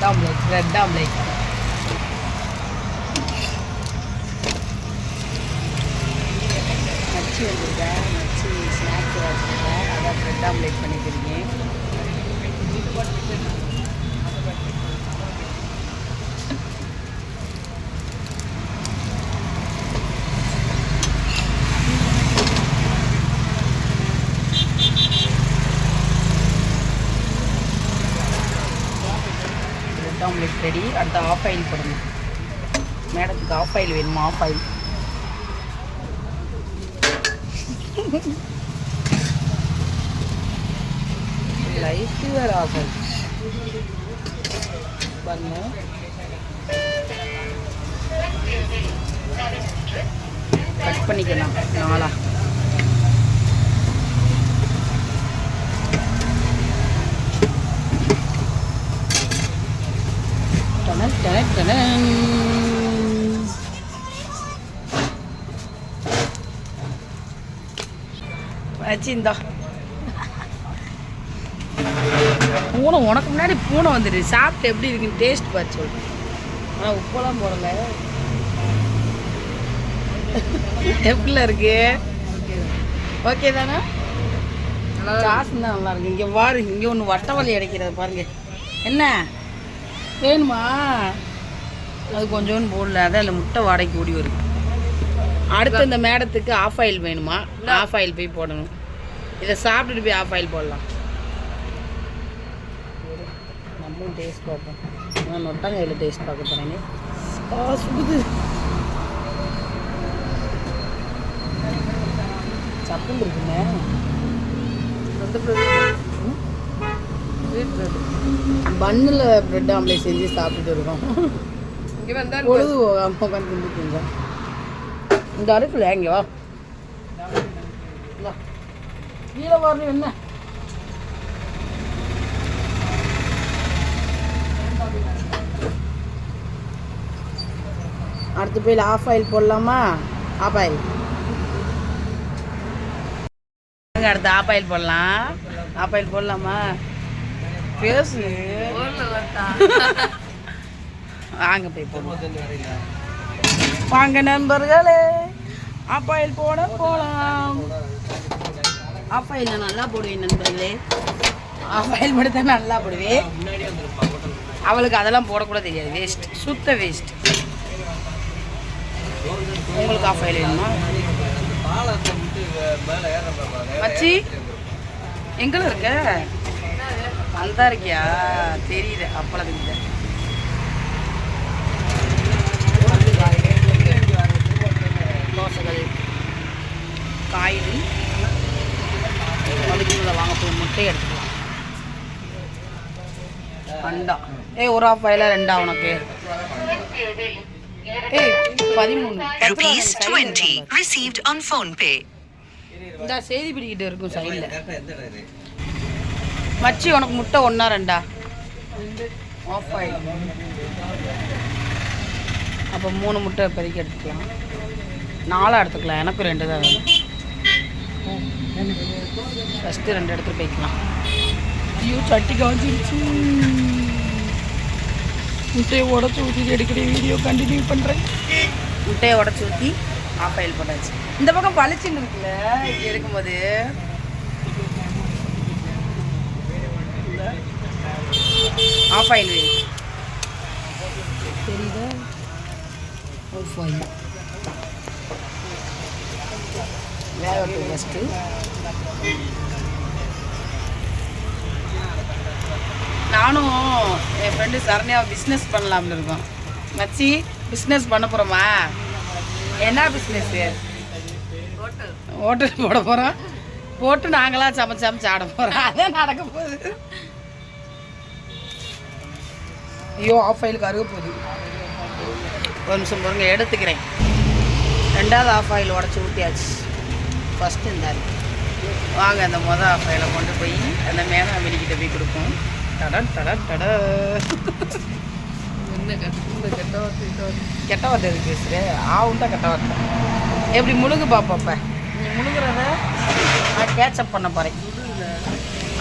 Bread omelette நச்சு வந்துருக்கேன். நச்சு ஸ்நாக்ஸ் வச்சுருக்கேன். அதான் பிரெட் ஆம்லேட் பண்ணிக்கிறீங்க. Bread omelette ready. அடுத்து ஆஃப் ஆயில் போடணும். மேடத்துக்கு ஆஃப் ஆயில் வேணுமா? ஆஃப் ஆயில் லைட்டு வேறு ஆஃப் ஆயில் பண்ணு. கட் பண்ணிக்கலாம் நாளா. வச்சிருந்தா பூனை உனக்கு முன்னாடி பூனை வந்துடு. சாப்பிட்டு எப்படி இருக்குன்னு டேஸ்ட் பார்த்து சொல்லு. ஆனால் உப்பெல்லாம் போடல. எப்படில இருக்கு? ஓகே தானே? சாஸ் தான் நல்லா இருக்கு. இங்கே பாரு, இங்கே ஒன்று வட்டவலி அடைக்கிறது பாருங்க. என்ன வேணுமா? அது கொஞ்சோன்னு போடல. அதான் அந்த முட்டை வாடகைக்கு ஓடி வருது. அடுத்து இந்த மேடத்துக்கு ஆஃப் ஆயில் வேணுமா? ஆஃப் ஆயில் போய் போடணும். இதை சாப்பிட்டுட்டு போய் ஆஃப் ஆயில் போடலாம். நம்மளும் டேஸ்ட் பார்ப்போம். நான் நொட்டாங்கையில் டேஸ்ட் பார்க்க போகிறேங்க. சுடுது. சப்புன்னு இருக்குங்க. பன்னில் ப்ரெட் ஆம்லேட் செஞ்சு சாப்பிட்டுட்டு இருக்கோம். பொழுது போகாமல் உட்காந்து திண்டுக்குங்க. இந்த அறுக்குல இங்கே வா. கீழே வரணும். என்ன அடுத்து போய் ஆஃப் ஆயில் போடலாமா? ஆஃப் ஆயில் அடுத்து ஆஃப் ஆயில் போடலாம். ஆஃப் ஆயில் போடலாமா? பேசு. வாங்க போய் போடுவோம். வாங்க நண்பர்களே, ஆஃப் ஆயில் போடலாம். ஆஃப் ஆயில் நான் நல்லா போடுவேன் நண்பர்களே. ஆஃப் ஆயில் மட்டும் தான் நல்லா போடுவேன். அவளுக்கு அதெல்லாம் போடக்கூட தெரியாது. வேஸ்ட், சுத்த வேஸ்ட். உங்களுக்கு ஆஃப் ஆயில் வேணுமா? மச்சி எங்கே இருக்க? அந்த இருக்கியா? தெரியுது. அப்பளம் தெரியுது. தோசைகள், காய்கறி அதுக்குள்ள வாங்க போய் முட்டையை எடுத்துக்கலாம். அண்டா ஒரு ஆஃப் ஆயிலா ரெண்டா உனக்கு? 13 received on phone pay. இந்த செய்தி பிடிக்கிட்டு இருக்கும் சைடில். மச்சி உனக்கு முட்டை ஒன்றா ரெண்டா? Half boil. அப்போ 3 முட்டை பெருக்கி எடுத்துக்கலாம். 4 எடுத்துக்கலாம். எனக்கு 2 தான் வேணும். ஃபஸ்ட்டு 2 எடுத்துகிட்டு போய்க்கலாம். ஐயோ சட்டி காஞ்சிருச்சு. முட்டையை உடச்சி ஊற்றி எடுக்கிற வீடியோ கண்டினியூ பண்ணுறேன். முட்டையை உடச்சி ஊற்றி ஆஃப் ஆயில் போட்டாச்சு. இந்த பக்கம் பளிச்சுன்னு இருக்குல்ல இது எடுக்கும்போது. ஆஃப் ஆயில் தெரியுதா? ஆஃப் ஆயில் வேக ஃபஸ்ட்டு. நானும் என் ஃப்ரெண்டு சரண்யாவை பிஸ்னஸ் பண்ணலாம்னு இருக்கோம். மச்சி பிஸ்னஸ் பண்ண போகிறோமா? என்ன பிஸ்னஸ்ஸு? ஹோட்டல் போட போகிறோம். போட்டு நாங்களாம் சமைச்சு ஆட போகிறோம். அதான் நடக்க போகுது. ஐயோ ஆஃப் ஆயிலுக்கு அருக போகுது. ஒரு நிமிஷம் பாருங்க, எடுத்துக்கிறேன். 2வது ஆஃப் ஆயில் உடச்சி ஊற்றியாச்சு. ஃபஸ்ட்டு இந்த வாங்க அந்த ஆஃப் ஆயிலை கொண்டு போய் அந்த மேலே அமெரிக்கிட்ட போய் கொடுப்போம். கெட்ட வார்த்தை எதுக்கு பேசுகிறேன்? ஆவுண்டா கெட்ட வார்த்தை. எப்படி முழுகு பாப்பாப்ப? நீ முழுகிறத நான் கேட்சப் பண்ண போகிறேன்.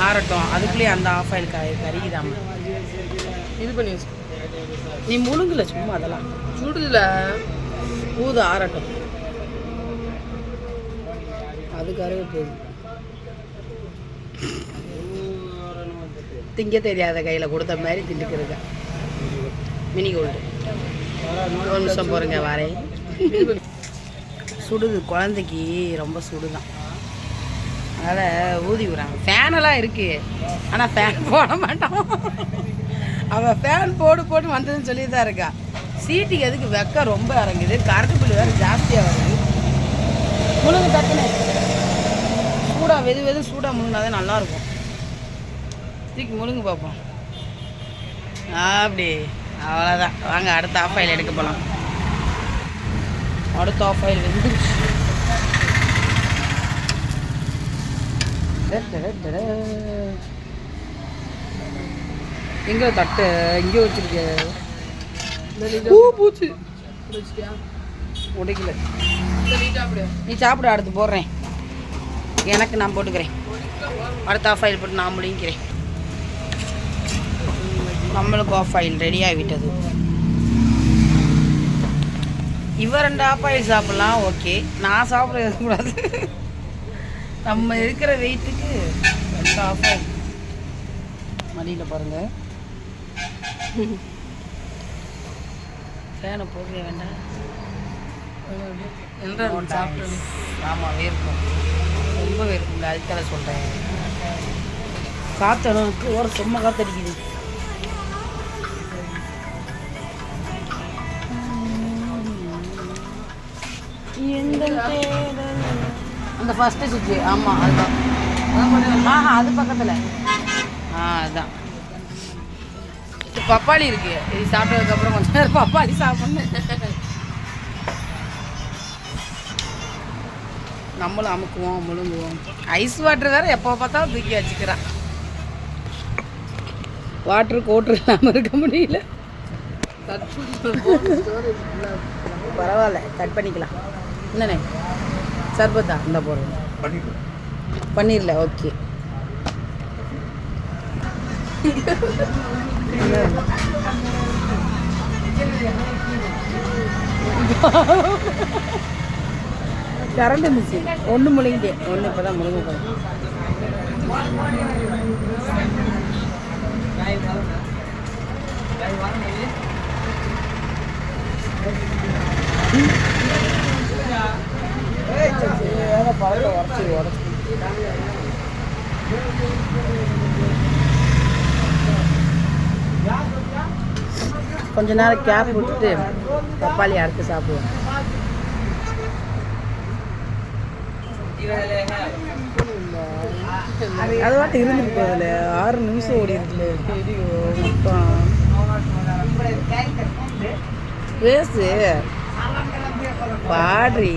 ஆறட்டும். அதுக்குள்ளேயே அந்த ஆஃப் ஆயில் கறிக்குதாம. இது பண்ணி வச்சு நீ முழுங்கல சும்மா அதெல்லாம் சுடுதுல ஊது ஆறட்டும். அதுக்காகவே போகுது. திங்க தெரியாத கையில் கொடுத்த மாதிரி திண்டுக்கிறதுங்க. மினி கோல்டு ஒரு நிமிஷம் போகிறேங்க வரேன். சுடுது, குழந்தைக்கு ரொம்ப சுடுதான், அதனால் ஊதி விடுறாங்க. ஃபேனெல்லாம் இருக்குது, ஆனால் ஃபேன் போட மாட்டான். அவள் ஃபேன் போட்டு வந்ததுன்னு சொல்லி தான் இருக்கா. சீட்டுக்கு எதுக்கு வெக்க ரொம்ப இறங்குது, கரண்ட் பில் வேறு ஜாஸ்தியாக வருது. முழுங்கு டக்குன்னு சூடாக வெது சூடாக முழுங்கினா தான் நல்லாயிருக்கும். தூக்கி முழுங்கு பார்ப்போம். அப்படி அவ்வளோதான். வாங்க அடுத்த ஆஃப் ஆயில் எடுக்க போகலாம். அடுத்த ஆஃப் ஆயில் வந்துருச்சு. எங்கே தட்டு இங்கே வச்சிருக்க? பூச்சி உடைக்கல. நீ சாப்பிட, அடுத்து போடுறேன். எனக்கு நான் போட்டுக்கிறேன். அடுத்த ஆஃப் ஆயில் போட்டு நான் முழுங்கிக்கிறேன். நம்மளுக்கு ஆஃப் ஆயில் ரெடி ஆகிவிட்டது. இவன் 2 ஆஃப் ஆயில் சாப்பிட்லாம், ஓகே. நான் சாப்பிட இருக்கக்கூடாது. நம்ம இருக்கிற வெயிட்டுக்கு 2 ஆஃப் ஆயில். மடியில் பாருங்கள். ஃபேனை போக வேண்டாம். சாப்பிட்டு ஆமாம் வேர்க்கும், ரொம்ப வேர்க்கும்ல, அதுக்காக சொல்கிறேன். காற்றளவுக்கு ஒரு சும்மா காற்றடிக்குது. அந்த ஃபஸ்ட்டு சுவிட்சு, ஆமாம் அதுதான். அது பக்கத்தில் அதுதான். பப்பாளி இருக்கு, இது சாப்பிட்டதுக்கப்புறம் கொஞ்சம் நேரம் பப்பாளி சாப்பிடணும். நம்மளும் அமுக்குவோம், முழுங்குவோம். ஐஸ் வாட்டர் வேறு எப்போ பார்த்தாலும் தூக்கி வச்சுக்கிறான். வாட்டர் கோட்ரு இல்லாமல் இருக்க முடியல. பரவாயில்ல, கட் பண்ணிக்கலாம். என்னண்ணே சர்பத்தா இந்த போடுறோம். பண்ணிடல, ஓகே. கரண்ட் இருந்துச்சு, ஒன்று முழுங்கிட்டேன். ஒன்று இப்போ தான் முழுங்க போகிறேன். கொஞ்ச நேரம் கேப் விட்டுட்டு பப்பாளி அறுத்து சாப்பிடுவோம். அது வாட்டு இருந்துட்டு போகுதுல, 6 நிமிஷம் ஓடி இருக்குல்ல. பேசு பாடுறி,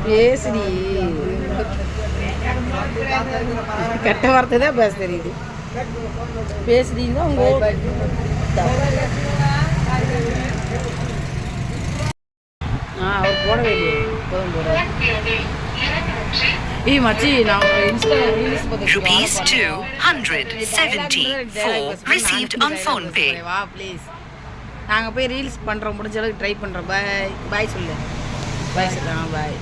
பேசுடி. கெட்ட வார்த்தை தான் பேச தெரியுது. பேசுறீங்க உங்க அவர் போட வேண்டிய போதும் போட. ஏய் மச்சி, நான் ஒரு Insta reels Rupees 274 received on phone pay. வா ப்ளீஸ். நாங்கள் போய் ரீல்ஸ் பண்ணுறோம், முடிஞ்ச அளவுக்கு ட்ரை பண்ணுறோம். பாய் பாய் சொல்லு. பாய் சொல்லுங்க. பாய்.